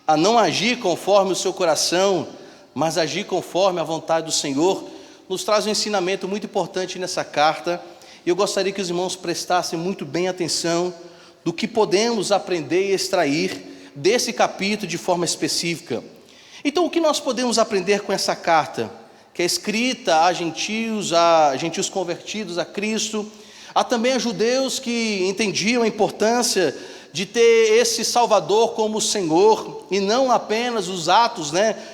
a não agir conforme o seu coração, mas agir conforme a vontade do Senhor, nos traz um ensinamento muito importante nessa carta. E eu gostaria que os irmãos prestassem muito bem atenção do que podemos aprender e extrair desse capítulo de forma específica. Então, o que nós podemos aprender com essa carta, que é escrita a gentios convertidos a Cristo, há também a judeus que entendiam a importância de ter esse Salvador como Senhor, e não apenas os atos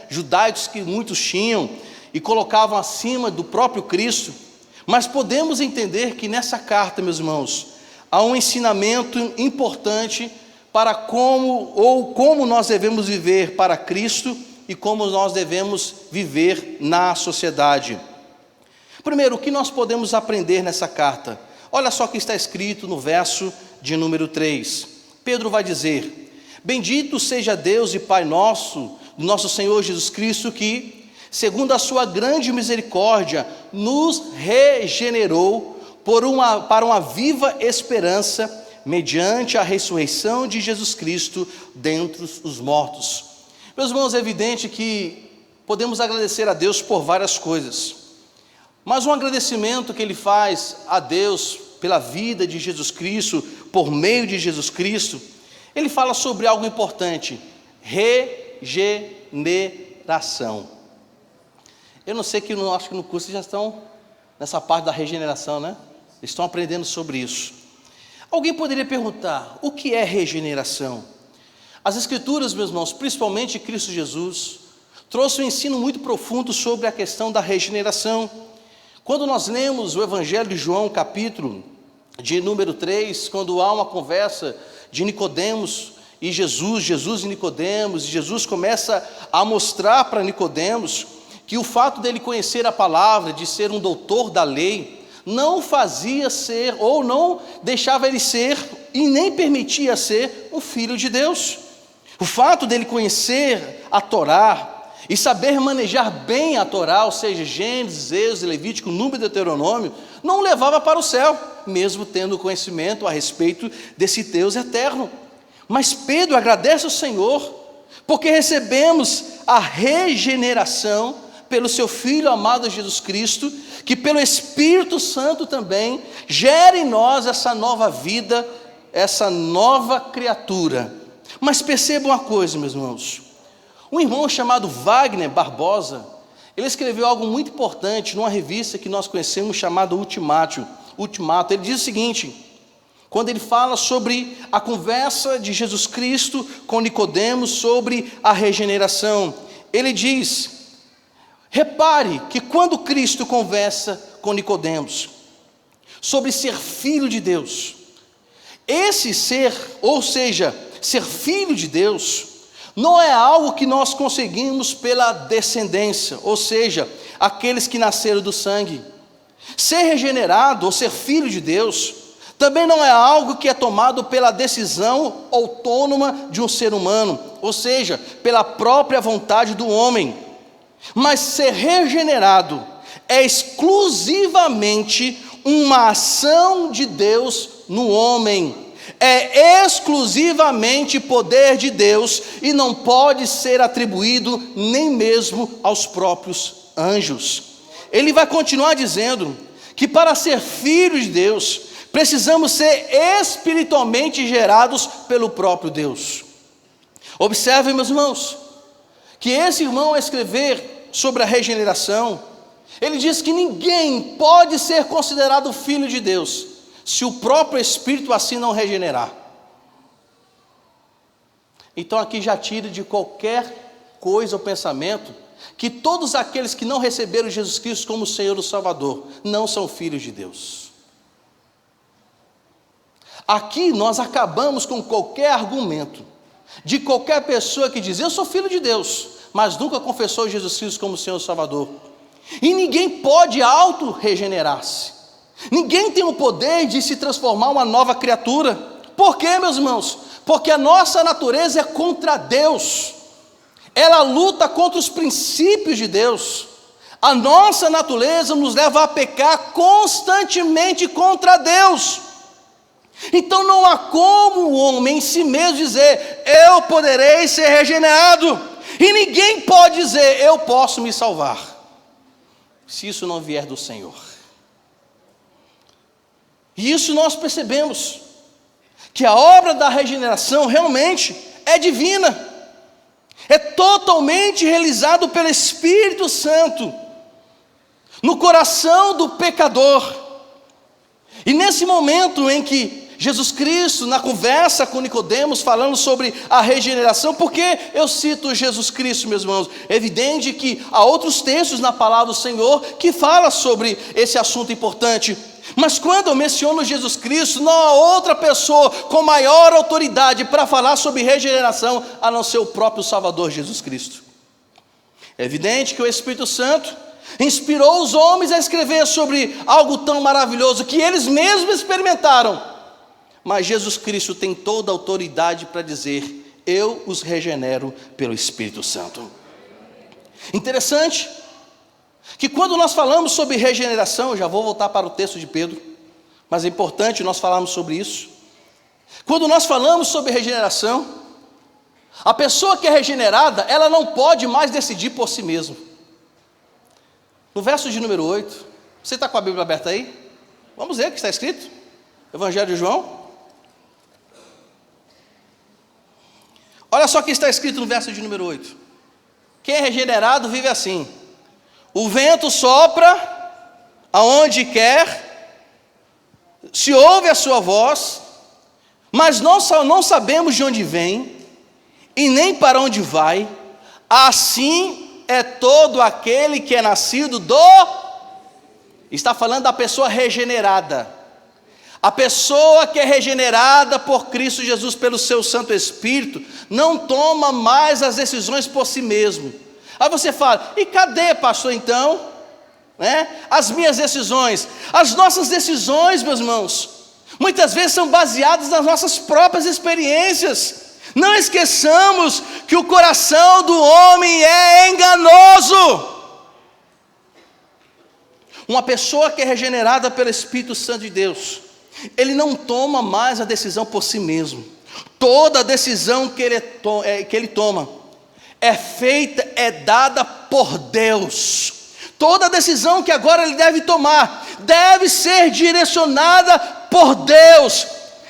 judaicos que muitos tinham, e colocavam acima do próprio Cristo. Mas podemos entender que nessa carta, meus irmãos, há um ensinamento importante para como nós devemos viver para Cristo e como nós devemos viver na sociedade. Primeiro, o que nós podemos aprender nessa carta? Olha só o que está escrito no verso de número 3. Pedro vai dizer: bendito seja Deus e Pai nosso, do nosso Senhor Jesus Cristo, que, segundo a sua grande misericórdia, nos regenerou para uma viva esperança, mediante a ressurreição de Jesus Cristo dentre os mortos. Meus irmãos, é evidente que podemos agradecer a Deus por várias coisas, mas um agradecimento que Ele faz a Deus pela vida de Jesus Cristo, por meio de Jesus Cristo, Ele fala sobre algo importante: regeneração. Eu não sei, acho que no curso já estão nessa parte da regeneração, né? Estão aprendendo sobre isso. Alguém poderia perguntar: o que é regeneração? As Escrituras, meus irmãos, principalmente Cristo Jesus, trouxe um ensino muito profundo sobre a questão da regeneração. Quando nós lemos o Evangelho de João, capítulo de número 3, quando há uma conversa de Nicodemos e Jesus e Nicodemos, e Jesus começa a mostrar para Nicodemos que o fato dele conhecer a palavra, de ser um doutor da lei, não fazia ser, ou não deixava ele ser, e nem permitia ser um filho de Deus. O fato dele conhecer a Torá e saber manejar bem a Torá, ou seja, Gênesis, Êxodo, Levítico, Número e Deuteronômio, não o levava para o céu, mesmo tendo conhecimento a respeito desse Deus eterno. Mas Pedro agradece ao Senhor, porque recebemos a regeneração pelo seu Filho amado Jesus Cristo, que pelo Espírito Santo também gera em nós essa nova vida, essa nova criatura. Mas percebam uma coisa, meus irmãos, um irmão chamado Wagner Barbosa, ele escreveu algo muito importante numa revista que nós conhecemos chamada Ultimato. Ele diz o seguinte, quando ele fala sobre a conversa de Jesus Cristo com Nicodemos sobre a regeneração, ele diz: repare que quando Cristo conversa com Nicodemos sobre ser filho de Deus, esse ser, ou seja, ser filho de Deus, não é algo que nós conseguimos pela descendência, ou seja, aqueles que nasceram do sangue. Ser regenerado ou ser filho de Deus também não é algo que é tomado pela decisão autônoma de um ser humano, ou seja, pela própria vontade do homem. Mas ser regenerado é exclusivamente uma ação de Deus no homem. É exclusivamente poder de Deus e não pode ser atribuído nem mesmo aos próprios anjos. Ele vai continuar dizendo que para ser filho de Deus, precisamos ser espiritualmente gerados pelo próprio Deus. Observem, meus irmãos, que esse irmão, ao escrever sobre a regeneração, ele diz que ninguém pode ser considerado filho de Deus se o próprio Espírito assim não regenerar. Então aqui já tira de qualquer coisa ou pensamento que todos aqueles que não receberam Jesus Cristo como Senhor e Salvador não são filhos de Deus. Aqui nós acabamos com qualquer argumento de qualquer pessoa que diz: eu sou filho de Deus, mas nunca confessou Jesus Cristo como Senhor e Salvador. E ninguém pode auto-regenerar-se. Ninguém tem o poder de se transformar uma nova criatura. Por quê, meus irmãos? Porque a nossa natureza é contra Deus. Ela luta contra os princípios de Deus. A nossa natureza nos leva a pecar constantemente contra Deus. Então não há como o homem em si mesmo dizer, eu poderei ser regenerado. E ninguém pode dizer, eu posso me salvar, se isso não vier do Senhor. E isso nós percebemos, que a obra da regeneração realmente é divina. É totalmente realizado pelo Espírito Santo, no coração do pecador. E nesse momento em que Jesus Cristo, na conversa com Nicodemos, falando sobre a regeneração, porque eu cito Jesus Cristo, meus irmãos? É evidente que há outros textos na palavra do Senhor que falam sobre esse assunto importante. Mas quando eu menciono Jesus Cristo, não há outra pessoa com maior autoridade para falar sobre regeneração, a não ser o próprio Salvador Jesus Cristo. É evidente que o Espírito Santo inspirou os homens a escrever sobre algo tão maravilhoso que eles mesmos experimentaram. Mas Jesus Cristo tem toda a autoridade para dizer, eu os regenero pelo Espírito Santo. Interessante que quando nós falamos sobre regeneração, eu já vou voltar para o texto de Pedro, mas é importante nós falarmos sobre isso. Quando nós falamos sobre regeneração, a pessoa que é regenerada, ela não pode mais decidir por si mesma. No verso de número 8, você está com a Bíblia aberta aí? Vamos ver o que está escrito, Evangelho de João. Olha só o que está escrito no verso de número 8. Quem é regenerado vive assim: o vento sopra aonde quer, se ouve a sua voz, mas não sabemos de onde vem, e nem para onde vai. Assim é todo aquele que é nascido do... Está falando da pessoa regenerada. A pessoa que é regenerada por Cristo Jesus, pelo seu Santo Espírito, não toma mais as decisões por si mesmo. Aí você fala, e cadê, pastor, então? As minhas decisões. As nossas decisões, meus irmãos, muitas vezes são baseadas nas nossas próprias experiências. Não esqueçamos que o coração do homem é enganoso. Uma pessoa que é regenerada pelo Espírito Santo de Deus, ele não toma mais a decisão por si mesmo. Toda a decisão que ele toma é feita, é dada por Deus. Toda a decisão que agora ele deve tomar deve ser direcionada por Deus.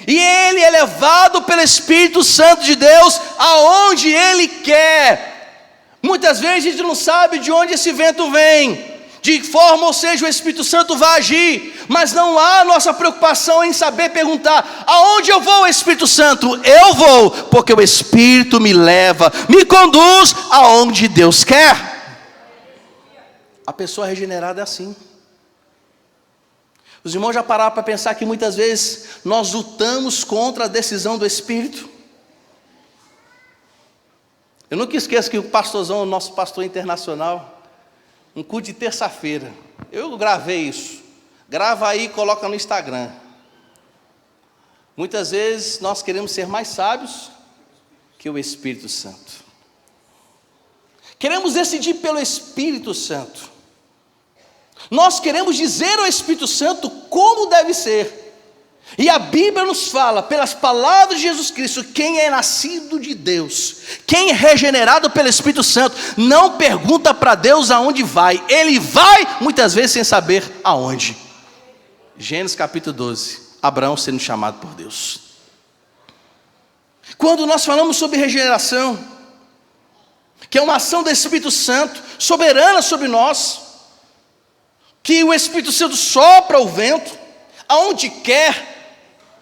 E ele é levado pelo Espírito Santo de Deus aonde ele quer. Muitas vezes a gente não sabe de onde esse vento vem, de que forma, ou seja, o Espírito Santo vai agir, mas não há nossa preocupação em saber perguntar, aonde eu vou, Espírito Santo? Eu vou, porque o Espírito me leva, me conduz aonde Deus quer. A pessoa regenerada é assim. Os irmãos já pararam para pensar que muitas vezes nós lutamos contra a decisão do Espírito? Eu nunca esqueço que o pastorzão, o nosso pastor internacional, um culto de terça-feira, eu gravei isso, grava aí e coloca no Instagram. Muitas vezes nós queremos ser mais sábios que o Espírito Santo, queremos decidir pelo Espírito Santo, nós queremos dizer ao Espírito Santo como deve ser. E a Bíblia nos fala, pelas palavras de Jesus Cristo, quem é nascido de Deus, quem é regenerado pelo Espírito Santo, não pergunta para Deus aonde vai, ele vai muitas vezes sem saber aonde. Gênesis capítulo 12, Abraão sendo chamado por Deus. Quando nós falamos sobre regeneração, que é uma ação do Espírito Santo, soberana sobre nós, que o Espírito Santo sopra o vento, aonde quer,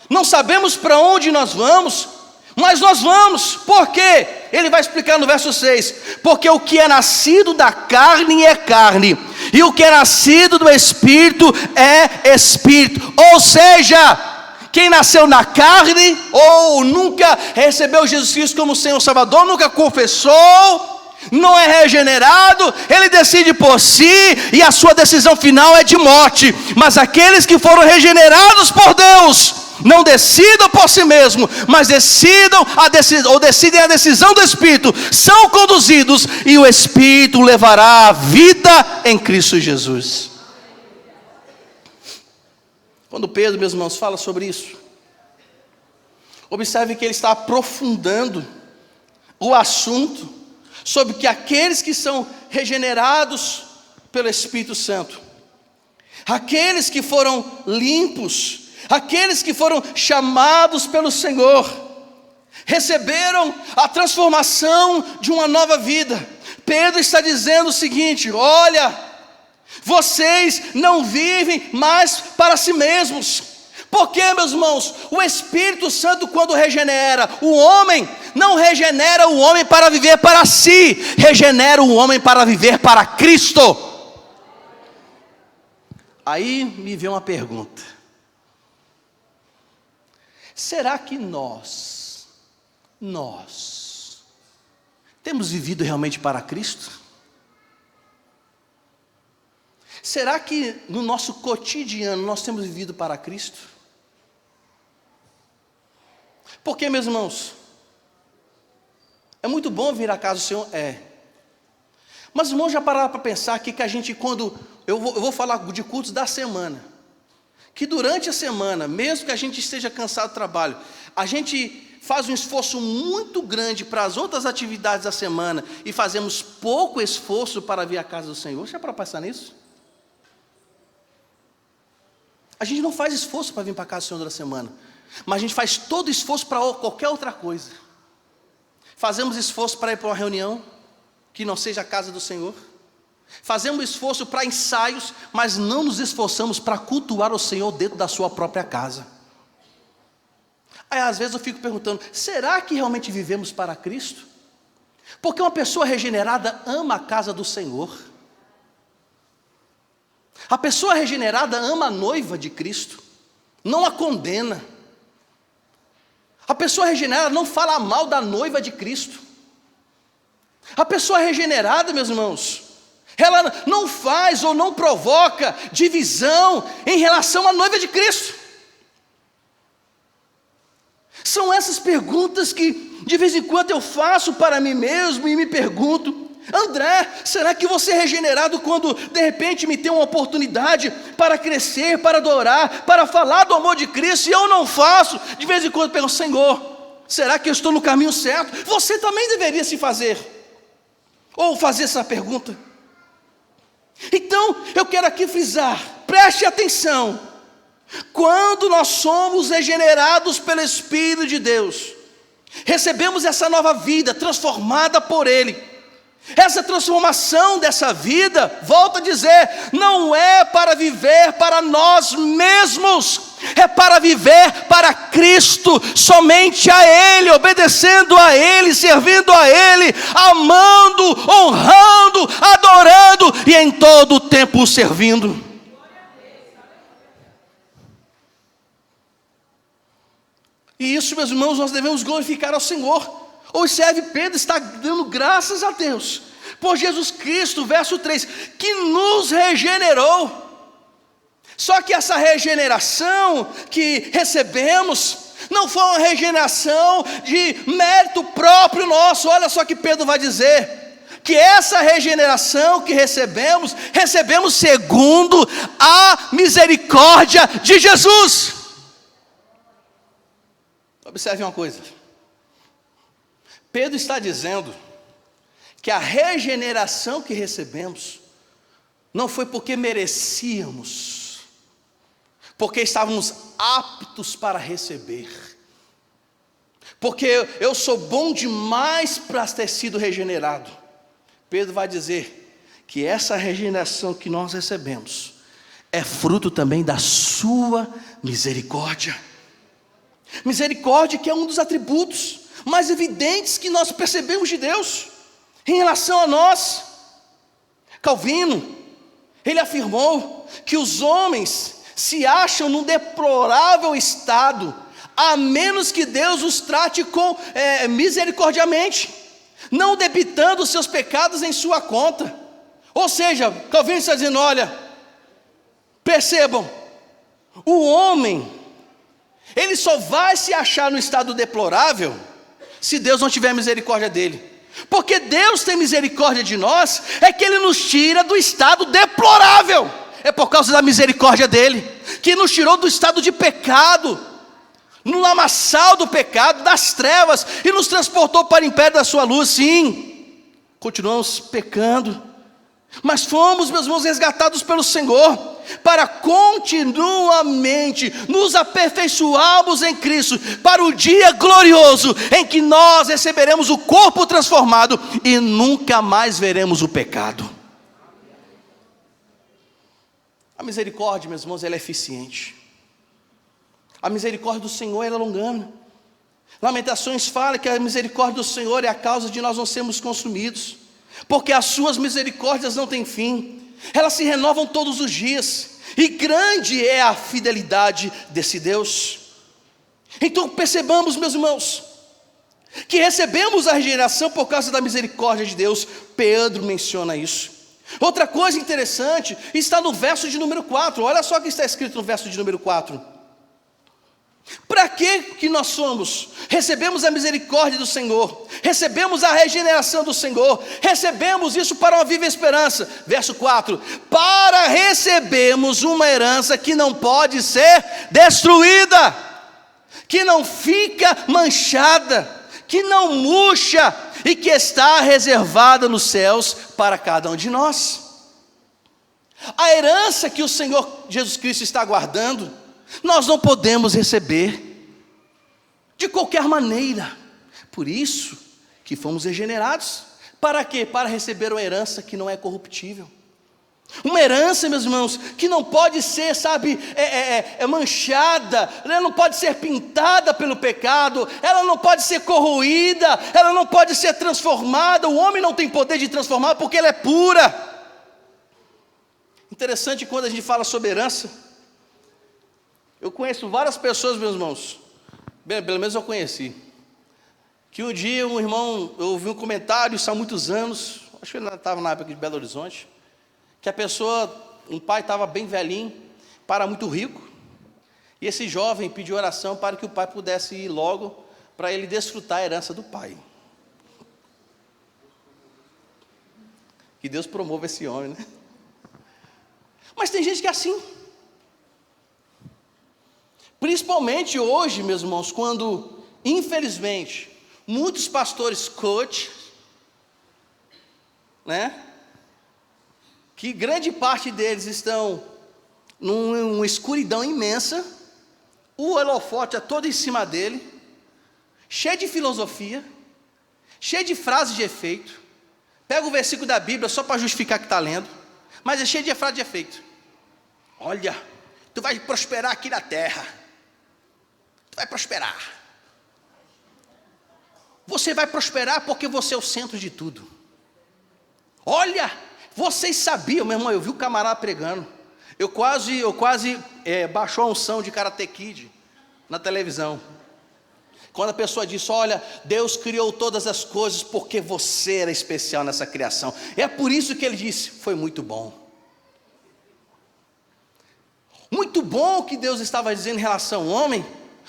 não sabemos para onde nós vamos, mas nós vamos. Por quê? Ele vai explicar no verso 6, porque o que é nascido da carne é carne, e o que é nascido do Espírito é Espírito. Ou seja, quem nasceu na carne, ou nunca recebeu Jesus Cristo como Senhor Salvador, nunca confessou, não é regenerado, ele decide por si, e a sua decisão final é de morte. Mas aqueles que foram regenerados por Deus, não decidam por si mesmo, mas decidem a decisão do Espírito, são conduzidos, e o Espírito levará a vida em Cristo Jesus. Quando Pedro, meus irmãos, fala sobre isso, Observe que ele está aprofundando o assunto sobre que aqueles que são regenerados pelo Espírito Santo, aqueles que foram limpos, aqueles que foram chamados pelo Senhor, receberam a transformação de uma nova vida. Pedro está dizendo o seguinte: olha, vocês não vivem mais para si mesmos. Porque, meus irmãos, o Espírito Santo, quando regenera o homem, não regenera o homem para viver para si, regenera o homem para viver para Cristo. Aí me vem uma pergunta: será que nós temos vivido realmente para Cristo? Será que no nosso cotidiano nós temos vivido para Cristo? Porque, meus irmãos, é muito bom vir à casa do Senhor, mas os irmãos já pararam para pensar aqui que a gente, quando eu vou falar de cultos da semana, que durante a semana, mesmo que a gente esteja cansado do trabalho, a gente faz um esforço muito grande para as outras atividades da semana e fazemos pouco esforço para vir à casa do Senhor. Já para pensar nisso? A gente não faz esforço para vir para a casa do Senhor da semana, mas a gente faz todo esforço para qualquer outra coisa. Fazemos esforço para ir para uma reunião que não seja a casa do Senhor. Fazemos esforço para ensaios, mas não nos esforçamos para cultuar o Senhor dentro da sua própria casa. Aí às vezes eu fico perguntando: será que realmente vivemos para Cristo? Porque uma pessoa regenerada ama a casa do Senhor. A pessoa regenerada ama a noiva de Cristo, não a condena. A pessoa regenerada não fala mal da noiva de Cristo. A pessoa regenerada, meus irmãos, ela não faz ou não provoca divisão em relação à noiva de Cristo. São essas perguntas que de vez em quando eu faço para mim mesmo e me pergunto: André, será que você é regenerado quando de repente me tem uma oportunidade para crescer, para adorar, para falar do amor de Cristo, e eu não faço? De vez em quando eu pergunto: Senhor, será que eu estou no caminho certo? Você também deveria se fazer, ou fazer essa pergunta. Então, eu quero aqui frisar, preste atenção: quando nós somos regenerados pelo Espírito de Deus, recebemos essa nova vida transformada por Ele. Essa transformação dessa vida, volto a dizer, não é para viver para nós mesmos, é para viver para Cristo, somente a Ele, obedecendo a Ele, servindo a Ele, amando, honrando, adorando e em todo o tempo servindo. E isso, meus irmãos, nós devemos glorificar ao Senhor. Observe, Pedro está dando graças a Deus por Jesus Cristo, verso 3, que nos regenerou. Só que essa regeneração que recebemos não foi uma regeneração de mérito próprio nosso. Olha só que Pedro vai dizer: que essa regeneração que recebemos segundo a misericórdia de Jesus. Observe uma coisa: Pedro está dizendo que a regeneração que recebemos não foi porque merecíamos, porque estávamos aptos para receber, porque eu sou bom demais para ter sido regenerado. Pedro vai dizer que essa regeneração que nós recebemos é fruto também da sua misericórdia. Misericórdia, que é um dos atributos mais evidentes que nós percebemos de Deus em relação a nós. Calvino, ele afirmou que os homens se acham num deplorável estado, a menos que Deus os trate misericordiamente, não debitando os seus pecados em sua conta. Ou seja, Calvino está dizendo: olha, percebam, o homem, ele só vai se achar no estado deplorável se Deus não tiver misericórdia dele. Porque Deus tem misericórdia de nós, é que Ele nos tira do estado deplorável. É por causa da misericórdia dele, que nos tirou do estado de pecado, no lamaçal do pecado, das trevas, e nos transportou para o império da sua luz. Sim, continuamos pecando, mas fomos, meus irmãos, resgatados pelo Senhor, para continuamente nos aperfeiçoarmos em Cristo, para o dia glorioso, em que nós receberemos o corpo transformado, e nunca mais veremos o pecado. A misericórdia, meus irmãos, ela é eficiente. A misericórdia do Senhor, ela é longana. Lamentações fala que a misericórdia do Senhor é a causa de nós não sermos consumidos, porque as suas misericórdias não têm fim, elas se renovam todos os dias, e grande é a fidelidade desse Deus. Então percebamos, meus irmãos, que recebemos a regeneração por causa da misericórdia de Deus. Pedro menciona isso. Outra coisa interessante está no verso de número 4, olha só o que está escrito no verso de número 4. Para que nós somos? Recebemos a misericórdia do Senhor, recebemos a regeneração do Senhor, recebemos isso para uma viva esperança. Verso 4: para recebermos uma herança que não pode ser destruída, que não fica manchada, que não murcha, e que está reservada nos céus para cada um de nós. A herança que o Senhor Jesus Cristo está guardando, nós não podemos receber de qualquer maneira. Por isso que fomos regenerados. Para quê? Para receber uma herança que não é corruptível. Uma herança, meus irmãos, que não pode ser, manchada, ela não pode ser pintada pelo pecado, ela não pode ser corroída, ela não pode ser transformada. O homem não tem poder de transformar porque ela é pura. Interessante quando a gente fala sobre herança. Eu conheço várias pessoas, meus irmãos, pelo menos eu conheci, que um dia um irmão, eu ouvi um comentário, isso há muitos anos, acho que ele estava na época de Belo Horizonte, que a pessoa, um pai estava bem velhinho, para muito rico, e esse jovem pediu oração para que o pai pudesse ir logo, para ele desfrutar a herança do pai. Que Deus promova esse homem, né? Mas tem gente que é assim. Principalmente hoje, meus irmãos, quando, infelizmente, muitos pastores coach, né, que grande parte deles estão numa escuridão imensa, o holofote é todo em cima dele, cheio de filosofia, cheio de frases de efeito, pega o versículo da Bíblia só para justificar que está lendo, mas é cheio de frase de efeito. Olha, tu vai prosperar aqui na terra. Vai prosperar. Você vai prosperar porque você é o centro de tudo. Olha, vocês sabiam, meu irmão, eu vi o camarada pregando. Eu quase baixou a unção de Karate Kid na televisão. Quando a pessoa disse: olha, Deus criou todas as coisas porque você era especial nessa criação. É por isso que ele disse: foi muito bom. Muito bom o que Deus estava dizendo em relação ao homem.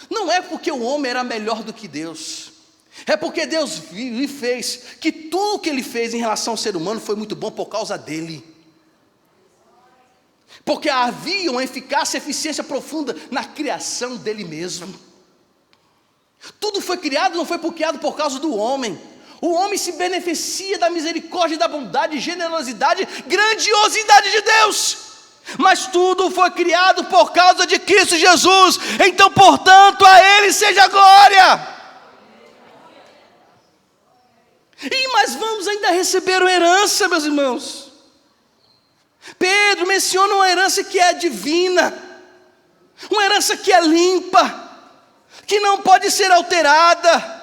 Não é porque o homem era melhor do que Deus, é porque Deus lhe fez, que tudo que ele fez em relação ao ser humano foi muito bom por causa dele, porque havia uma eficácia, eficiência profunda na criação dele mesmo. Tudo foi criado, não foi criado por causa do homem. O homem se beneficia da misericórdia, da bondade, generosidade, grandiosidade de Deus. Mas tudo foi criado por causa de Cristo Jesus. Então, portanto, a Ele seja a glória. Mas vamos ainda receber uma herança, meus irmãos. Pedro menciona uma herança que é divina, uma herança que é limpa, que não pode ser alterada.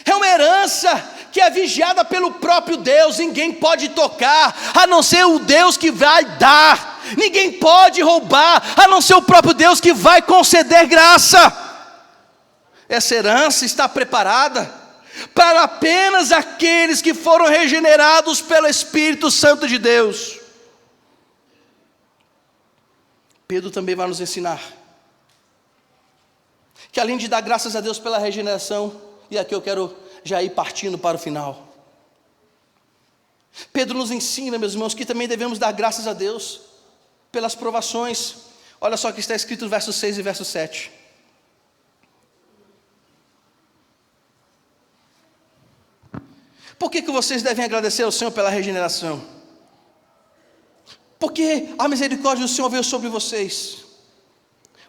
É uma herança que é vigiada pelo próprio Deus. Ninguém pode tocar, a não ser o Deus que vai dar. Ninguém pode roubar, a não ser o próprio Deus que vai conceder graça. Essa herança está preparada para apenas aqueles que foram regenerados pelo Espírito Santo de Deus. Pedro também vai nos ensinar que, além de dar graças a Deus pela regeneração, e aqui eu quero já ir partindo para o final, Pedro nos ensina, meus irmãos, que também devemos dar graças a Deus pelas provações. Olha só o que está escrito no verso 6 e verso 7. Por que vocês devem agradecer ao Senhor pela regeneração? Porque a misericórdia do Senhor veio sobre vocês.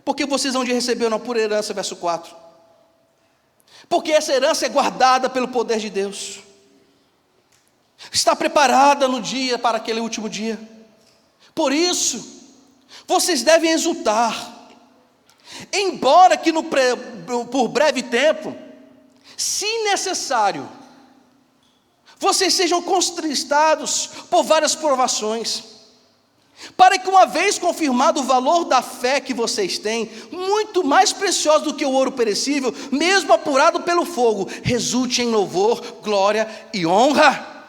Porque vocês hão de receber uma pura herança, verso 4. Porque essa herança é guardada pelo poder de Deus. Está preparada no dia para aquele último dia. Por isso, vocês devem exultar. Embora que por breve tempo, se necessário, vocês sejam contristados por várias provações, para que uma vez confirmado o valor da fé que vocês têm, muito mais precioso do que o ouro perecível, mesmo apurado pelo fogo, resulte em louvor, glória e honra.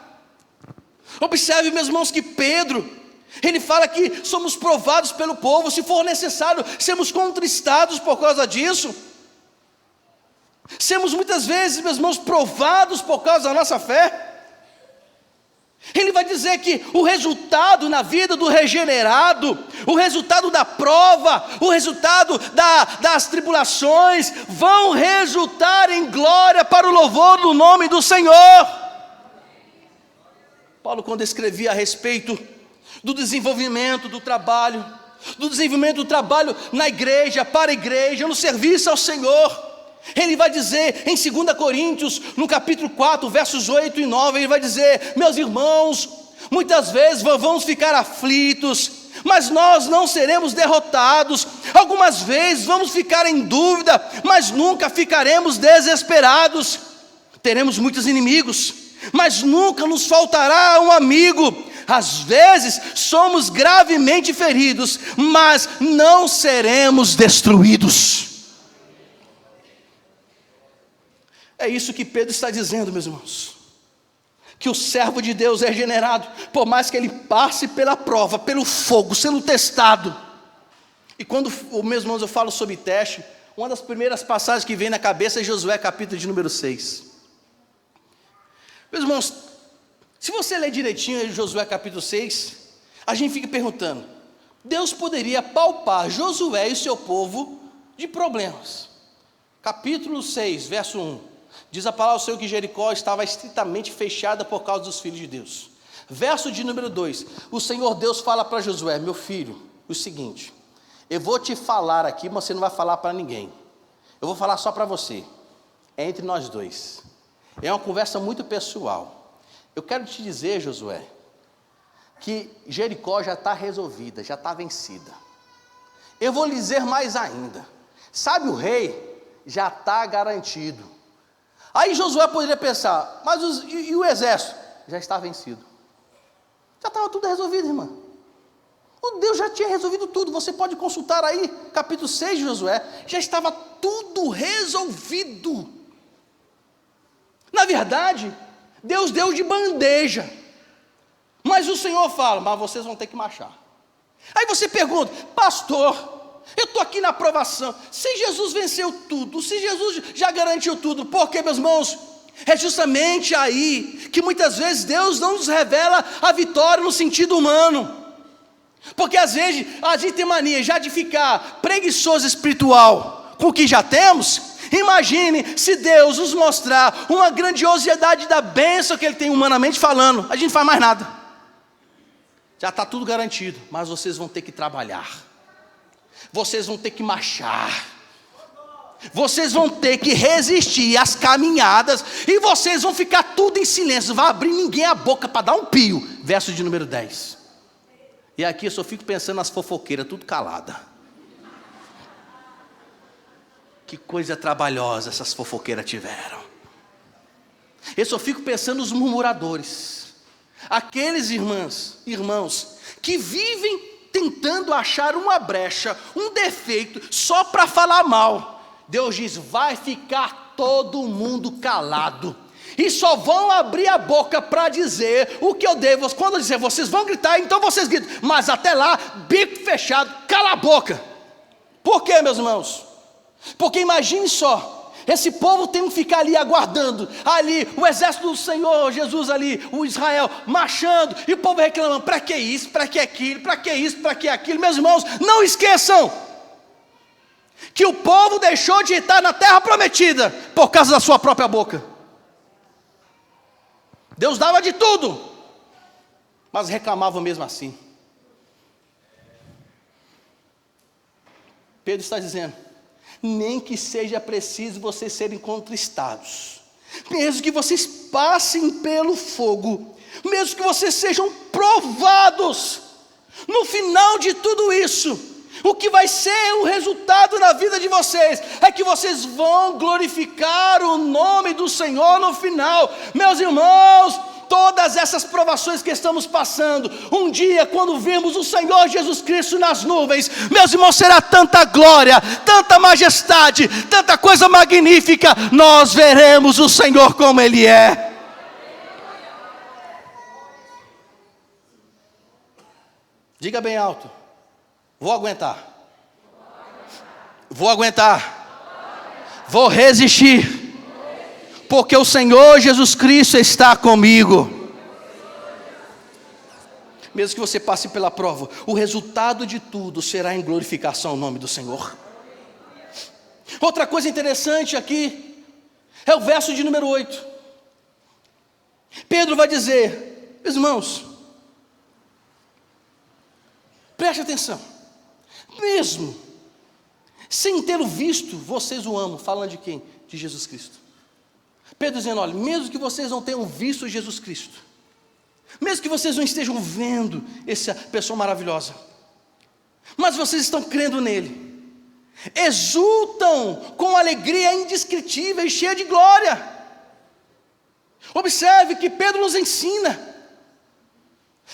Observe, meus irmãos, que Pedro, ele fala que somos provados pelo povo, se for necessário, sermos contristados por causa disso. Sermos muitas vezes, meus irmãos, provados por causa da nossa fé. Ele vai dizer que o resultado na vida do regenerado, o resultado da prova, o resultado das tribulações, vão resultar em glória para o louvor do nome do Senhor. Paulo, quando escrevia a respeito do desenvolvimento do trabalho na igreja, para a igreja, no serviço ao Senhor, ele vai dizer em 2 Coríntios, no capítulo 4, versos 8 e 9, ele vai dizer: meus irmãos, muitas vezes vamos ficar aflitos, mas nós não seremos derrotados. Algumas vezes vamos ficar em dúvida, mas nunca ficaremos desesperados. Teremos muitos inimigos, mas nunca nos faltará um amigo. Às vezes somos gravemente feridos, mas não seremos destruídos. É isso que Pedro está dizendo, meus irmãos, que o servo de Deus é regenerado, por mais que ele passe pela prova, pelo fogo, sendo testado. E quando, meus irmãos, eu falo sobre teste, uma das primeiras passagens que vem na cabeça é Josué, capítulo de número 6. Meus irmãos, se você ler direitinho Josué capítulo 6, a gente fica perguntando, Deus poderia poupar Josué e seu povo de problemas. Capítulo 6, verso 1. Diz a palavra do Senhor que Jericó estava estritamente fechada por causa dos filhos de Deus. Verso de número 2. O Senhor Deus fala para Josué: meu filho, o seguinte, eu vou te falar aqui, mas você não vai falar para ninguém. Eu vou falar só para você, é entre nós dois. É uma conversa muito pessoal. Eu quero te dizer, Josué, que Jericó já está resolvida, já está vencida. Eu vou lhe dizer mais ainda. Sabe, o rei já está garantido. Aí Josué poderia pensar, mas e o exército? Já está vencido. Já estava tudo resolvido, irmã. O Deus já tinha resolvido tudo. Você pode consultar aí, capítulo 6 de Josué. Já estava tudo resolvido. Na verdade, Deus deu de bandeja. Mas o Senhor fala, mas vocês vão ter que marchar. Aí você pergunta, pastor, eu estou aqui na aprovação, se Jesus venceu tudo, se Jesus já garantiu tudo, porque, meus irmãos, é justamente aí que muitas vezes Deus não nos revela a vitória no sentido humano, porque às vezes a gente tem mania já de ficar preguiçoso espiritual com o que já temos. Imagine se Deus nos mostrar uma grandiosidade da bênção que Ele tem humanamente falando, a gente não faz mais nada, já está tudo garantido, mas vocês vão ter que trabalhar. Vocês vão ter que marchar, vocês vão ter que resistir às caminhadas, e vocês vão ficar tudo em silêncio, não vai abrir ninguém a boca para dar um pio. Verso de número 10. E aqui eu só fico pensando nas fofoqueiras, tudo calada. Que coisa trabalhosa essas fofoqueiras tiveram. Eu só fico pensando nos murmuradores, aqueles irmãos que vivem tentando achar uma brecha, um defeito, só para falar mal. Deus diz, vai ficar todo mundo calado, e só vão abrir a boca para dizer o que eu devo. Quando eu dizer, vocês vão gritar, então vocês gritam, mas até lá, bico fechado, cala a boca. Por quê, meus irmãos? Porque imagine só, esse povo tem que ficar ali aguardando, ali o exército do Senhor Jesus ali, o Israel marchando, e o povo reclamando, para que isso, para que aquilo, para que isso, para que aquilo. Meus irmãos, não esqueçam que o povo deixou de estar na terra prometida por causa da sua própria boca. Deus dava de tudo, mas reclamavam mesmo assim. Pedro está dizendo: nem que seja preciso vocês serem contristados, mesmo que vocês passem pelo fogo, mesmo que vocês sejam provados, no final de tudo isso, o que vai ser o resultado na vida de vocês, é que vocês vão glorificar o nome do Senhor no final. Meus irmãos, todas essas provações que estamos passando, um dia quando virmos o Senhor Jesus Cristo nas nuvens, meus irmãos, será tanta glória, tanta majestade, tanta coisa magnífica, nós veremos o Senhor como Ele é. Diga bem alto: vou aguentar, vou aguentar, vou resistir, porque o Senhor Jesus Cristo está comigo. Mesmo que você passe pela prova, o resultado de tudo será em glorificação ao nome do Senhor. Outra coisa interessante aqui é o verso de número 8. Pedro vai dizer: meus irmãos, preste atenção, mesmo sem tê-lo visto, vocês o amam. Falando de quem? De Jesus Cristo. Pedro dizendo: olha, mesmo que vocês não tenham visto Jesus Cristo, mesmo que vocês não estejam vendo essa pessoa maravilhosa, mas vocês estão crendo nele, exultam com alegria indescritível e cheia de glória. Observe que Pedro nos ensina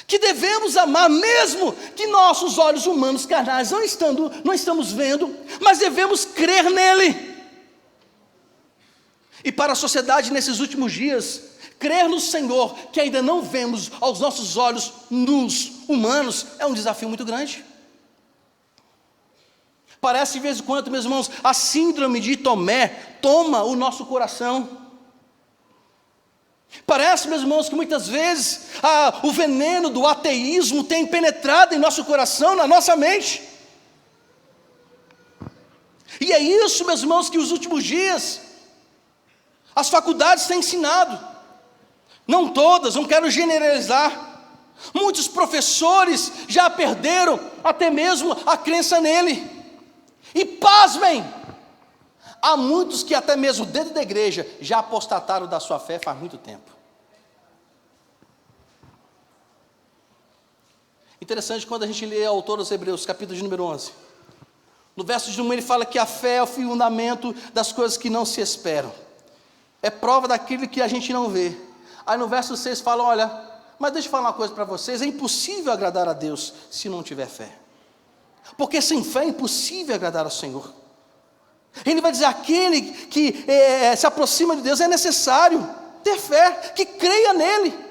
que devemos amar, mesmo que nossos olhos humanos carnais não estamos vendo, mas devemos crer nele. E para a sociedade nesses últimos dias, crer no Senhor, que ainda não vemos aos nossos olhos nus, humanos, é um desafio muito grande. Parece de vez em quando, meus irmãos, a síndrome de Tomé toma o nosso coração. Parece, meus irmãos, que muitas vezes o veneno do ateísmo tem penetrado em nosso coração, na nossa mente. E é isso, meus irmãos, que os últimos dias as faculdades têm ensinado. Não todas, não quero generalizar. Muitos professores já perderam até mesmo a crença nele. E pasmem, há muitos que até mesmo dentro da igreja já apostataram da sua fé faz muito tempo. Interessante quando a gente lê o autor dos Hebreus, capítulo de número 11. No verso de 1 ele fala que a fé é o fundamento das coisas que não se esperam. É prova daquilo que a gente não vê. Aí no verso 6 fala: olha, mas deixa eu falar uma coisa para vocês, é impossível agradar a Deus se não tiver fé. Porque sem fé é impossível agradar ao Senhor. Ele vai dizer: aquele que se aproxima de Deus é necessário ter fé, que creia nele.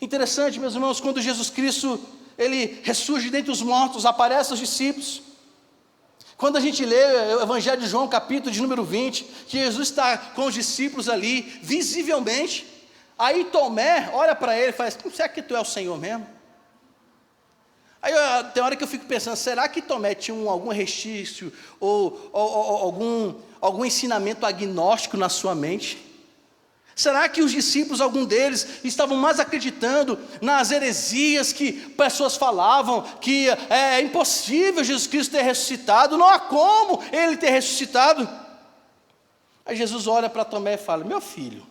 Interessante, meus irmãos, quando Jesus Cristo, ele ressurge dentre os mortos, aparece aos discípulos. Quando a gente lê o Evangelho de João, capítulo de número 20, que Jesus está com os discípulos ali, visivelmente. Aí Tomé olha para ele e fala: será que tu é o Senhor mesmo? Aí tem hora que eu fico pensando: será que Tomé tinha algum restício ou algum ensinamento agnóstico na sua mente? Será que os discípulos, algum deles, estavam mais acreditando nas heresias que pessoas falavam, que é impossível Jesus Cristo ter ressuscitado, não há como ele ter ressuscitado? Aí Jesus olha para Tomé e fala: meu filho,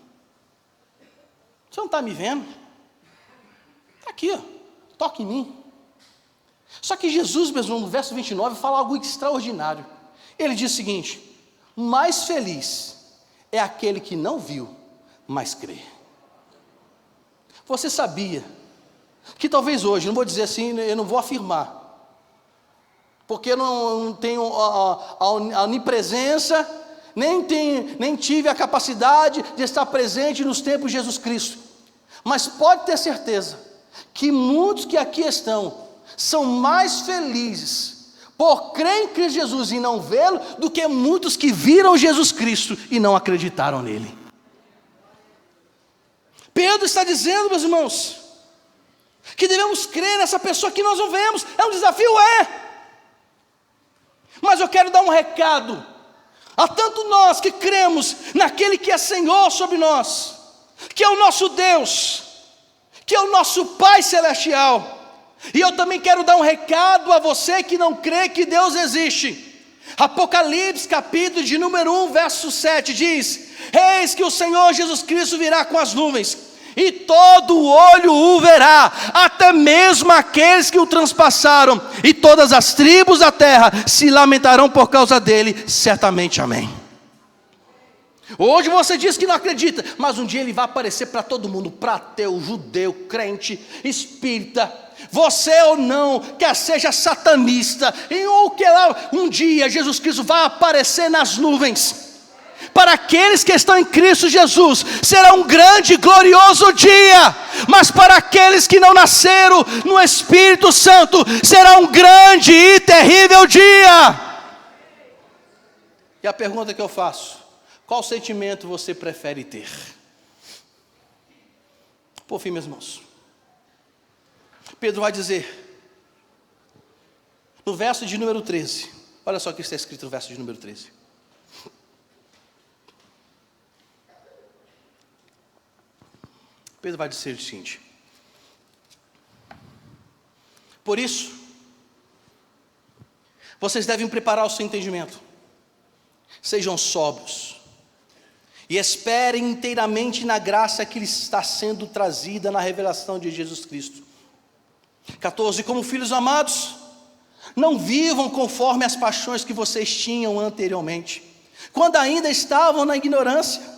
você não está me vendo? Está aqui, ó, toca em mim. Só que Jesus mesmo, no verso 29, fala algo extraordinário. Ele diz o seguinte: mais feliz é aquele que não viu, mas crê. Você sabia que talvez hoje, não vou dizer assim, eu não vou afirmar, porque eu não tenho a onipresença, nem tive a capacidade de estar presente nos tempos de Jesus Cristo, mas pode ter certeza que muitos que aqui estão são mais felizes por crer em Cristo Jesus e não vê-lo, do que muitos que viram Jesus Cristo e não acreditaram nele. Pedro está dizendo, meus irmãos, que devemos crer nessa pessoa que nós não vemos. É um desafio, mas eu quero dar um recado a tanto nós que cremos naquele que é Senhor sobre nós, que é o nosso Deus, que é o nosso Pai Celestial. E eu também quero dar um recado a você que não crê que Deus existe. Apocalipse capítulo de número 1, verso 7 diz: eis que o Senhor Jesus Cristo virá com as nuvens, e todo olho o verá, até mesmo aqueles que o transpassaram, e todas as tribos da terra se lamentarão por causa dele, certamente, amém. Hoje você diz que não acredita, mas um dia ele vai aparecer para todo mundo, para ateu, judeu, crente, espírita, você ou não, quer seja satanista, ou que lá, um dia Jesus Cristo vai aparecer nas nuvens. Para aqueles que estão em Cristo Jesus, será um grande e glorioso dia, mas para aqueles que não nasceram no Espírito Santo, será um grande e terrível dia. E a pergunta que eu faço: qual sentimento você prefere ter? Por fim, meus irmãos, Pedro vai dizer, no verso de número 13, olha só o que está escrito no verso de número 13. Pedro vai dizer o seguinte: por isso, vocês devem preparar o seu entendimento, sejam sóbrios, e esperem inteiramente na graça que lhes está sendo trazida na revelação de Jesus Cristo. 14, como filhos amados, não vivam conforme as paixões que vocês tinham anteriormente, quando ainda estavam na ignorância.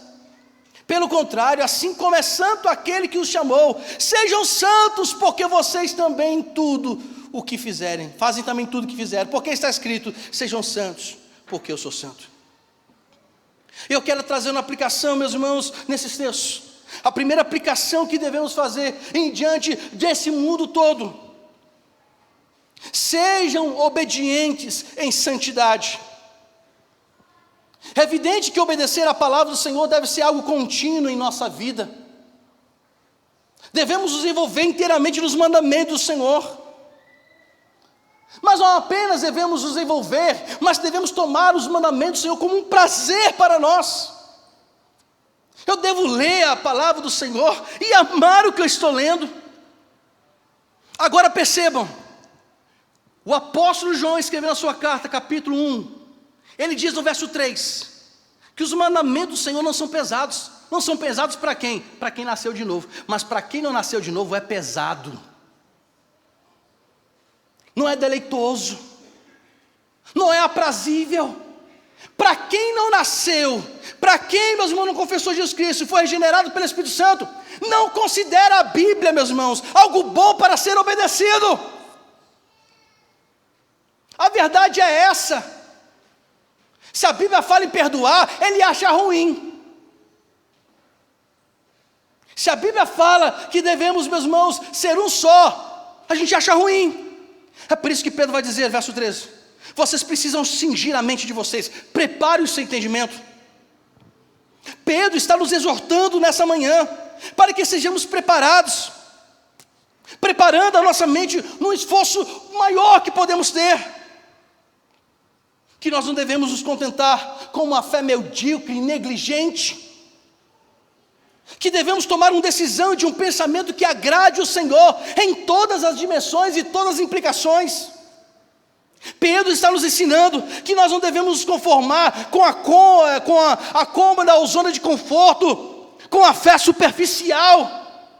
Pelo contrário, assim como é santo aquele que os chamou, sejam santos, porque vocês também tudo o que fizerem, fazem também tudo o que fizerem, porque está escrito: sejam santos, porque eu sou santo. Eu quero trazer uma aplicação, meus irmãos, nesses textos. A primeira aplicação que devemos fazer em diante desse mundo todo: sejam obedientes em santidade. É evidente que obedecer à palavra do Senhor deve ser algo contínuo em nossa vida. Devemos nos envolver inteiramente nos mandamentos do Senhor. Mas não apenas devemos nos envolver, mas devemos tomar os mandamentos do Senhor como um prazer para nós. Eu devo ler a palavra do Senhor e amar o que eu estou lendo. Agora percebam, o apóstolo João escreveu na sua carta, capítulo 1, ele diz no verso 3, que os mandamentos do Senhor não são pesados. Não são pesados para quem? Para quem nasceu de novo. Mas para quem não nasceu de novo é pesado. Não é deleitoso. Não é aprazível. Para quem não nasceu, para quem, meus irmãos, não confessou Jesus Cristo e foi regenerado pelo Espírito Santo, não considera a Bíblia, meus irmãos, algo bom para ser obedecido. A verdade é essa. Se a Bíblia fala em perdoar, ele acha ruim. Se a Bíblia fala que devemos, meus irmãos, ser um só, a gente acha ruim. É por isso que Pedro vai dizer, verso 13: vocês precisam cingir a mente de vocês, prepare o seu entendimento. Pedro está nos exortando nessa manhã, para que sejamos preparados, preparando a nossa mente num esforço maior que podemos ter. Que nós não devemos nos contentar com uma fé medíocre e negligente, que devemos tomar uma decisão de um pensamento que agrade o Senhor em todas as dimensões e todas as implicações. Pedro está nos ensinando que nós não devemos nos conformar com a cômoda ou zona de conforto, com a fé superficial,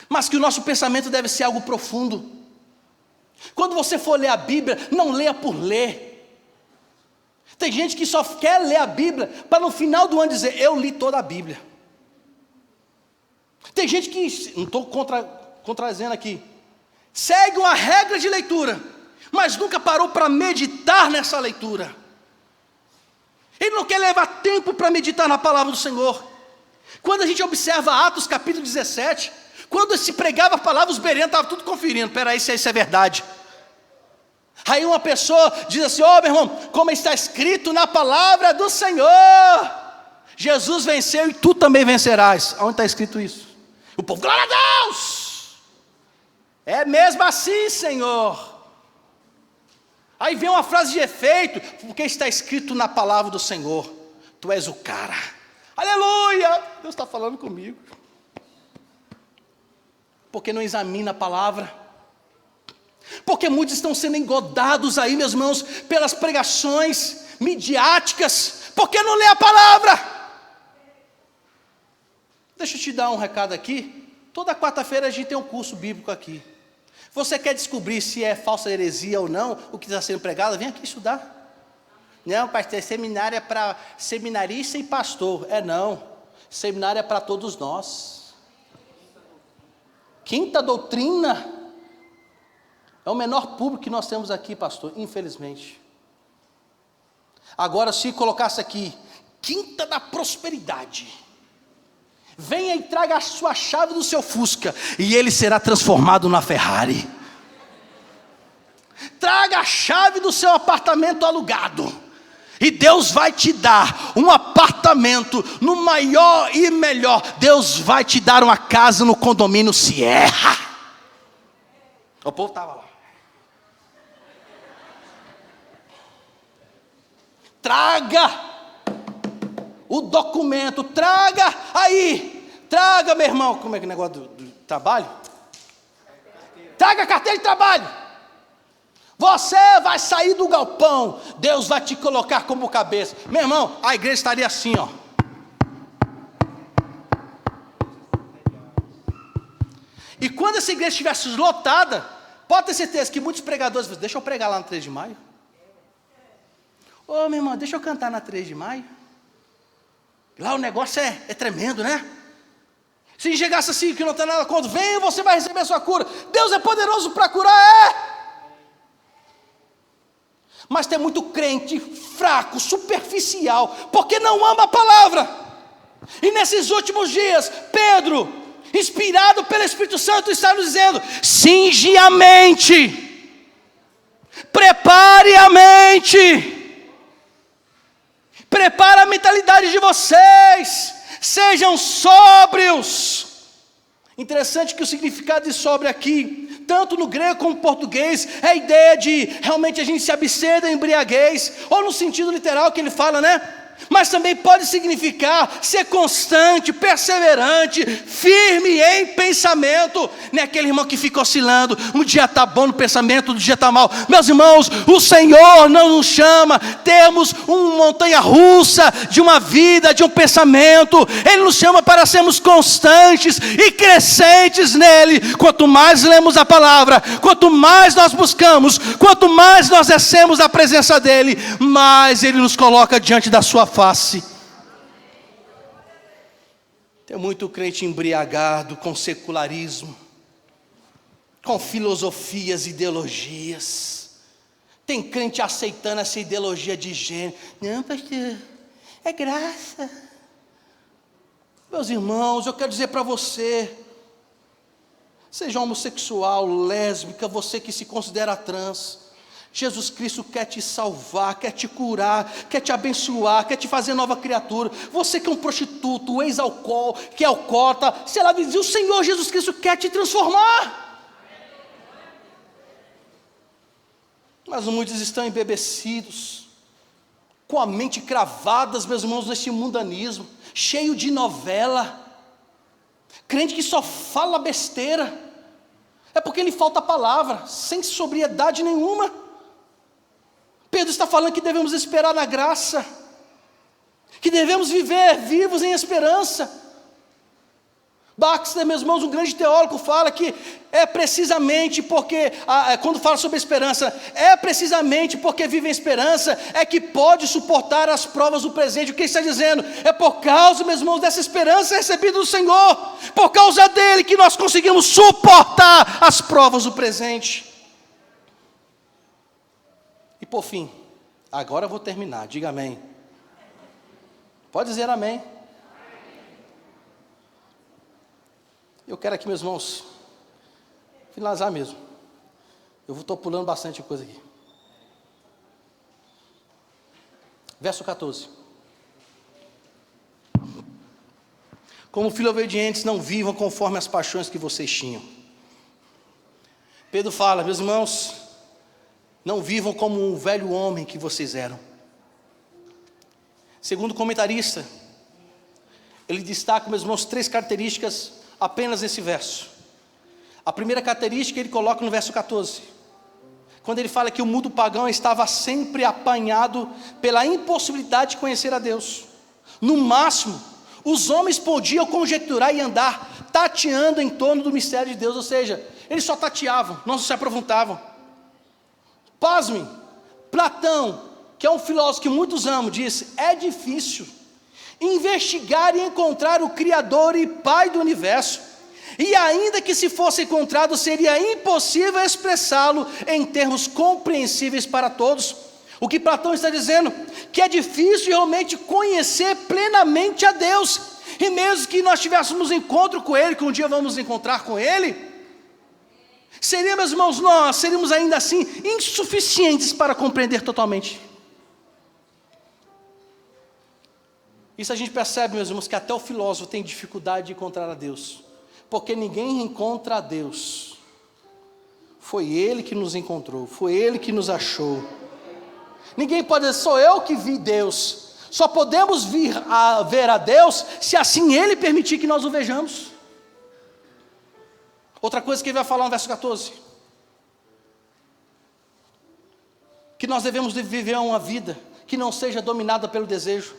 mas que o nosso pensamento deve ser algo profundo. Quando você for ler a Bíblia, não leia por ler. Tem gente que só quer ler a Bíblia para no final do ano dizer: eu li toda a Bíblia. Tem gente que, não estou contradizendo aqui, segue uma regra de leitura, mas nunca parou para meditar nessa leitura. Ele não quer levar tempo para meditar na palavra do Senhor. Quando a gente observa Atos capítulo 17, quando se pregava a palavra, os bereanos estavam tudo conferindo: peraí, se isso é verdade. Aí uma pessoa diz assim: ó, meu irmão, como está escrito na palavra do Senhor, Jesus venceu e tu também vencerás. Onde está escrito isso? O povo: glória a Deus, é mesmo assim, Senhor. Aí vem uma frase de efeito: porque está escrito na palavra do Senhor, tu és o cara. Aleluia! Deus está falando comigo. Porque não examina a palavra. Porque muitos estão sendo engodados aí, meus irmãos, pelas pregações midiáticas. Porque não lê a palavra. Deixa eu te dar um recado aqui. Toda quarta-feira a gente tem um curso bíblico aqui. Você quer descobrir se é falsa heresia ou não, o que está sendo pregado? Vem aqui estudar. Não, pastor, seminário é para seminarista e pastor. Não, seminário é para todos nós. Quinta doutrina é o menor público que nós temos aqui, pastor, infelizmente. Agora, se colocasse aqui, quinta da prosperidade, venha e traga a sua chave do seu Fusca, e ele será transformado na Ferrari. Traga a chave do seu apartamento alugado, e Deus vai te dar um apartamento no maior e melhor. Deus vai te dar uma casa no condomínio Sierra. O povo estava lá. Traga o documento, traga aí, traga, meu irmão, como é que é o negócio do trabalho? Traga a carteira de trabalho. Você vai sair do galpão, Deus vai te colocar como cabeça. Meu irmão, a igreja estaria assim, ó. E quando essa igreja estivesse lotada, pode ter certeza que muitos pregadores dizem, deixa eu pregar lá no 3 de maio. Ô, meu irmão, deixa eu cantar na 3 de maio. Lá o negócio é tremendo, né? Se chegasse assim, que não tem nada contra, venha, você vai receber a sua cura. Deus é poderoso para curar, Mas tem muito crente fraco, superficial, porque não ama a palavra. E nesses últimos dias, Pedro, inspirado pelo Espírito Santo, está nos dizendo, cinge a mente, prepare a mente, prepara a mentalidade de vocês, sejam sóbrios. Interessante que o significado de sóbrio aqui, tanto no grego como no português, é a ideia de realmente a gente se abster da embriaguez, ou no sentido literal que ele fala, né? Mas também pode significar ser constante, perseverante, firme em pensamento. Não é aquele irmão que fica oscilando, um dia está bom no pensamento, outro dia está mal. Meus irmãos, o Senhor não nos chama, temos uma montanha russa de uma vida, de um pensamento. Ele nos chama para sermos constantes e crescentes nele. Quanto mais lemos a palavra, quanto mais nós buscamos, quanto mais nós descemos a presença dele, mais ele nos coloca diante da sua face. Tem muito crente embriagado com secularismo, com filosofias, ideologias. Tem crente aceitando essa ideologia de gênero. Não, pastor, é graça. Meus irmãos, eu quero dizer para você, seja homossexual, lésbica, você que se considera trans, Jesus Cristo quer te salvar, quer te curar, quer te abençoar, quer te fazer nova criatura. Você que é um prostituto, ex-alcoólatra, que é alcoólatra, se ela diz, o Senhor Jesus Cristo quer te transformar. Mas muitos estão embebecidos, com a mente cravadas, meus irmãos, nesse mundanismo, cheio de novela, crente que só fala besteira, é porque lhe falta a palavra, sem sobriedade nenhuma. Pedro está falando que devemos esperar na graça, que devemos viver vivos em esperança. Baxter, meus irmãos, um grande teólogo, fala que é precisamente porque, quando fala sobre esperança, é precisamente porque vive em esperança, é que pode suportar as provas do presente. O que ele está dizendo? É por causa, meus irmãos, dessa esperança recebida do Senhor, por causa dele que nós conseguimos suportar as provas do presente. E por fim, agora eu vou terminar, diga amém. Pode dizer amém. Eu quero aqui, meus irmãos, finalizar mesmo. Eu estou pulando bastante coisa aqui. Verso 14. Como filhos obedientes, não vivam conforme as paixões que vocês tinham. Pedro fala, meus irmãos, não vivam como um velho homem que vocês eram. Segundo o comentarista, ele destaca, meus irmãos, 3 características apenas nesse verso. A primeira característica ele coloca no verso 14, quando ele fala que o mundo pagão estava sempre apanhado pela impossibilidade de conhecer a Deus. No máximo, os homens podiam conjecturar e andar tateando em torno do mistério de Deus, ou seja, eles só tateavam, não se aprofundavam. Pasmem, Platão, que é um filósofo que muitos amam, disse: é difícil investigar e encontrar o Criador e Pai do universo, e ainda que se fosse encontrado, seria impossível expressá-lo em termos compreensíveis para todos. O que Platão está dizendo? Que é difícil realmente conhecer plenamente a Deus, e mesmo que nós tivéssemos encontro com Ele, que um dia vamos encontrar com Ele, seria, meus irmãos, nós seríamos ainda assim insuficientes para compreender totalmente. Isso a gente percebe, meus irmãos, que até o filósofo tem dificuldade de encontrar a Deus, porque ninguém encontra a Deus. Foi Ele que nos encontrou, foi Ele que nos achou. Ninguém pode dizer: sou eu que vi Deus. Só podemos ver a Deus se assim Ele permitir que nós o vejamos. Outra coisa que ele vai falar no verso 14, que nós devemos viver uma vida que não seja dominada pelo desejo.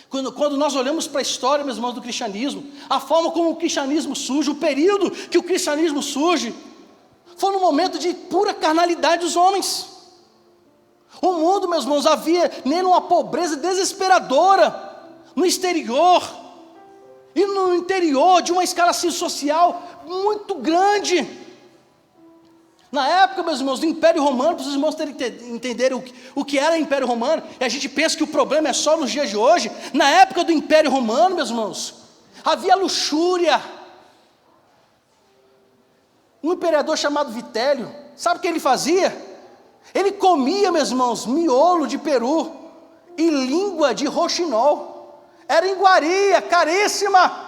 Quando nós olhamos para a história, meus irmãos, do cristianismo, a forma como o cristianismo surge, o período que o cristianismo surge, foi no momento de pura carnalidade dos homens. O mundo, meus irmãos, havia nele uma pobreza desesperadora, no exterior, e no interior, de uma escala assim, social muito grande. Na época, meus irmãos, do Império Romano, para os irmãos entenderem o que era o Império Romano, e a gente pensa que o problema é só nos dias de hoje. Na época do Império Romano, meus irmãos, havia luxúria. Um imperador chamado Vitélio, sabe o que ele fazia? Ele comia, meus irmãos, miolo de peru e língua de roxinol. Era iguaria, caríssima.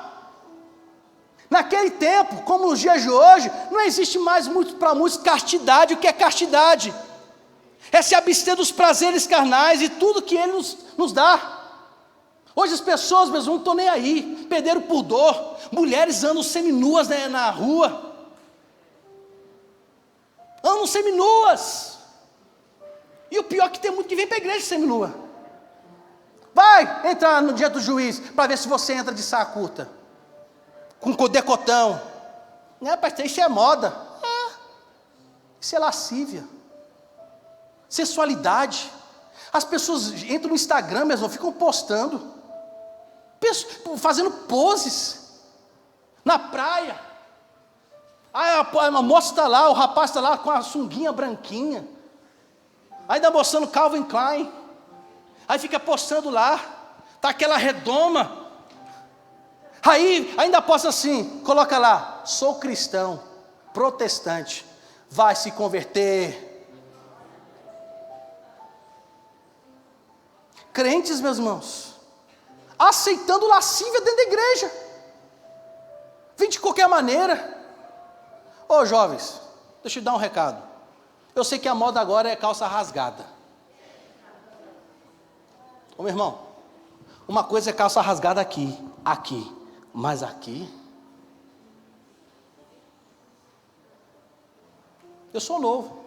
Naquele tempo, como nos dias de hoje, não existe mais muito para muitos castidade. O que é castidade? É se abster dos prazeres carnais e tudo que Ele nos dá. Hoje as pessoas mesmo não estão nem aí, perderam o pudor. Mulheres andam seminuas, né, na rua. Andam seminuas. E o pior é que tem muito que vem para a igreja seminua. Vai entrar no dia do juiz para ver se você entra de saia curta, com decotão. Não, pastor, isso é moda. Isso é lascívia, sensualidade. As pessoas entram no Instagram mesmo, ficam postando, fazendo poses na praia. A moça está lá, o rapaz está lá com a sunguinha branquinha, ainda mostrando Calvin Klein, aí fica postando lá, tá aquela redoma. Aí ainda posta assim, coloca lá: sou cristão, protestante, vai se converter. Crentes, meus irmãos, aceitando lascívia dentro da igreja, vem de qualquer maneira. Ô jovens, deixa eu dar um recado. Eu sei que a moda agora é calça rasgada. Ô meu irmão, uma coisa é calça rasgada aqui, mas aqui, eu sou novo,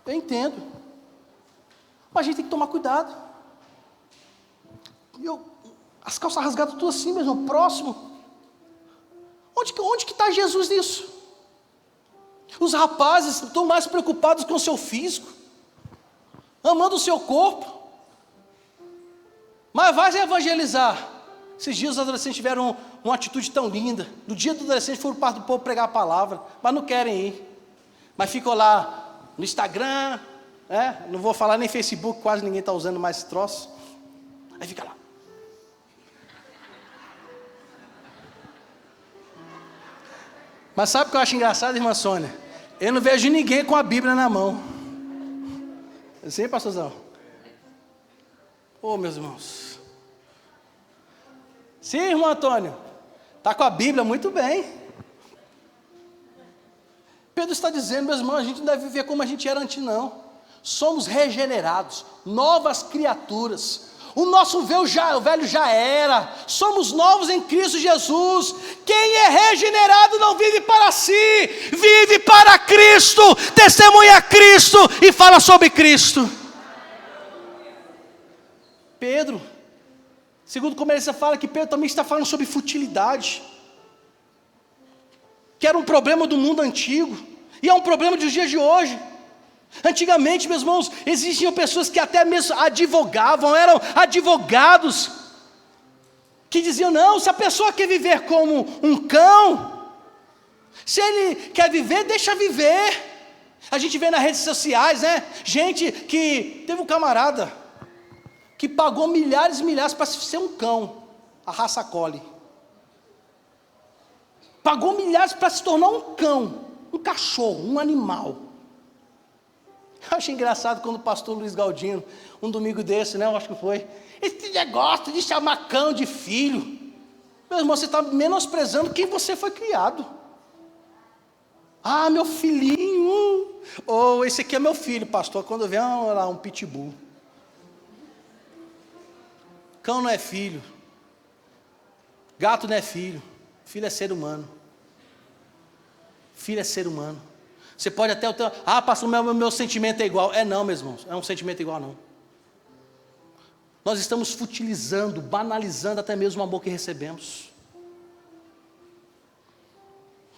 eu entendo, mas a gente tem que tomar cuidado. As calças rasgadas tudo assim mesmo, próximo. Onde que está Jesus nisso? Os rapazes estão mais preocupados com o seu físico, amando o seu corpo, mas vai evangelizar. Esses dias os adolescentes tiveram uma atitude tão linda. No dia do adolescente foram para o povo pregar a palavra, mas não querem ir. Mas ficam lá no Instagram, não vou falar nem Facebook, quase ninguém está usando mais esse troço. Aí fica lá. Mas sabe o que eu acho engraçado, irmã Sônia? Eu não vejo ninguém com a Bíblia na mão. Sim, pastorzão? Meus irmãos. Sim, irmão Antônio, está com a Bíblia, muito bem. Pedro está dizendo, meus irmãos, a gente não deve viver como a gente era antes, não. Somos regenerados, novas criaturas. O nosso velho já era, somos novos em Cristo Jesus. Quem é regenerado não vive para si, vive para Cristo, testemunha Cristo e fala sobre Cristo. Pedro, segundo como ele fala, que Pedro também está falando sobre futilidade, que era um problema do mundo antigo, e é um problema dos dias de hoje. Antigamente, meus irmãos, existiam pessoas que até mesmo advogavam, eram advogados, que diziam, não, se a pessoa quer viver como um cão, se ele quer viver, deixa viver. A gente vê nas redes sociais, né, gente que, teve um camarada, que pagou milhares e milhares para ser um cão, a raça Collie, pagou milhares para se tornar um cão, um cachorro, um animal. Eu achei engraçado quando o pastor Luiz Galdino, um domingo desse, né, eu acho que foi, esse negócio de chamar cão de filho. Meu irmão, você está menosprezando quem você foi criado. Ah, meu filhinho. Ou esse aqui é meu filho, pastor, quando vem lá um pitbull. Cão não é filho. Gato não é filho. Filho é ser humano. Filho é ser humano. Você pode até, pastor, meu sentimento é igual. Não, meus irmãos, é um sentimento igual não. Nós estamos futilizando, banalizando até mesmo o amor que recebemos.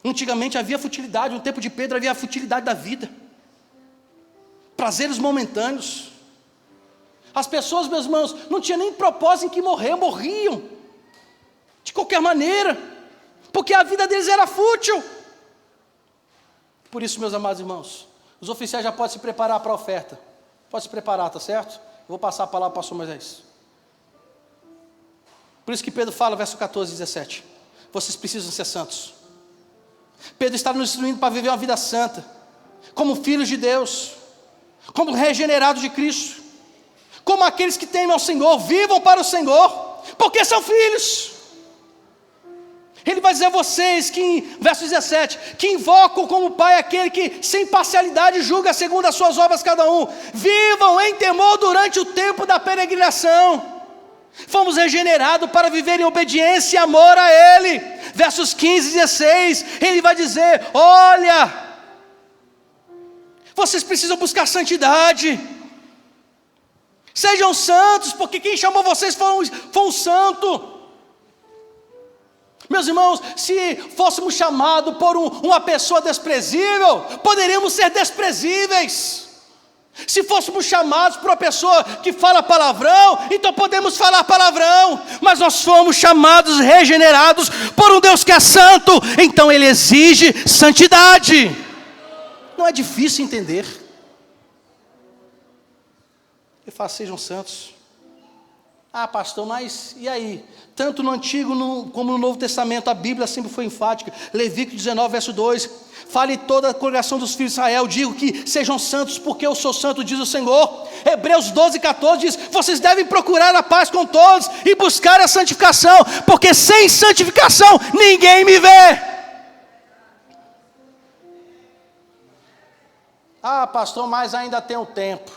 Antigamente havia futilidade, no tempo de Pedro havia a futilidade da vida. Prazeres momentâneos. As pessoas, meus irmãos, não tinham nem propósito em que morriam. De qualquer maneira. Porque a vida deles era fútil. Por isso, meus amados irmãos, os oficiais já podem se preparar para a oferta. Pode se preparar, tá certo? Vou passar a palavra para o pastor Moisés. Por isso que Pedro fala, verso 14 e 17. Vocês precisam ser santos. Pedro está nos instruindo para viver uma vida santa. Como filhos de Deus. Como regenerados de Cristo. Como aqueles que temem ao Senhor. Vivam para o Senhor. Porque são filhos. Ele vai dizer a vocês que, verso 17, que invocam como Pai aquele que sem parcialidade julga segundo as suas obras cada um. Vivam em temor durante o tempo da peregrinação. Fomos regenerados para viver em obediência e amor a Ele. Versos 15 e 16, Ele vai dizer, olha, vocês precisam buscar santidade. Sejam santos, porque quem chamou vocês foi um santo. Meus irmãos, se fôssemos chamados por uma pessoa desprezível, poderíamos ser desprezíveis. Se fôssemos chamados por uma pessoa que fala palavrão, então podemos falar palavrão. Mas nós fomos chamados, regenerados por um Deus que é santo, então Ele exige santidade. Não é difícil entender. Ele fala, sejam santos. Ah, pastor, mas e aí? Tanto no Antigo como no Novo Testamento, a Bíblia sempre foi enfática. Levítico 19, verso 2. Fale toda a congregação dos filhos de Israel, digo que sejam santos, porque eu sou santo, diz o Senhor. Hebreus 12, 14 diz, vocês devem procurar a paz com todos e buscar a santificação, porque sem santificação ninguém me vê. Ah, pastor, mas ainda tem um tempo.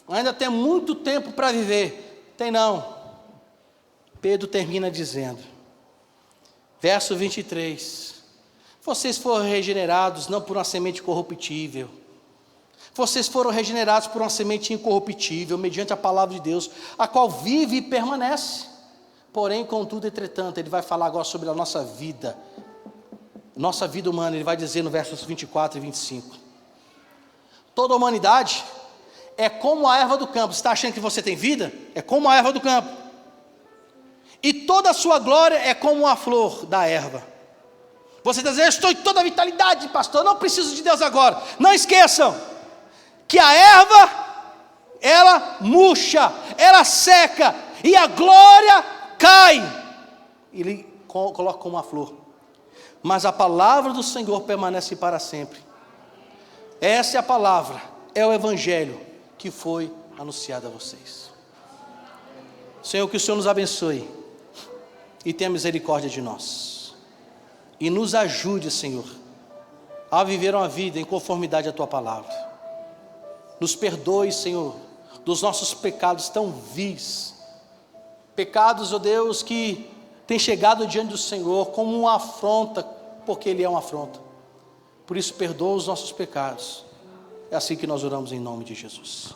Ainda tem muito tempo para viver. Tem não. Pedro termina dizendo, verso 23, vocês foram regenerados não por uma semente corruptível, vocês foram regenerados por uma semente incorruptível, mediante a palavra de Deus, a qual vive e permanece. Porém, contudo, entretanto, ele vai falar agora sobre a nossa vida humana. Ele vai dizer no versos 24 e 25, toda a humanidade é como a erva do campo. Você está achando que você tem vida? É como a erva do campo. E toda a sua glória é como a flor da erva. Você está dizendo, eu estou em toda a vitalidade, pastor, eu não preciso de Deus agora. Não esqueçam que a erva, ela murcha, ela seca, e a glória cai. Ele coloca como a flor. Mas a palavra do Senhor permanece para sempre. Essa é a palavra, é o evangelho que foi anunciado a vocês. Senhor, que o Senhor nos abençoe e tenha misericórdia de nós e nos ajude, Senhor, a viver uma vida em conformidade à Tua palavra. Nos perdoe, Senhor, dos nossos pecados tão vis, Pecados, ó Deus, que têm chegado diante do Senhor como uma afronta, porque Ele é uma afronta. Por isso, perdoa os nossos pecados. É assim que nós oramos em nome de Jesus.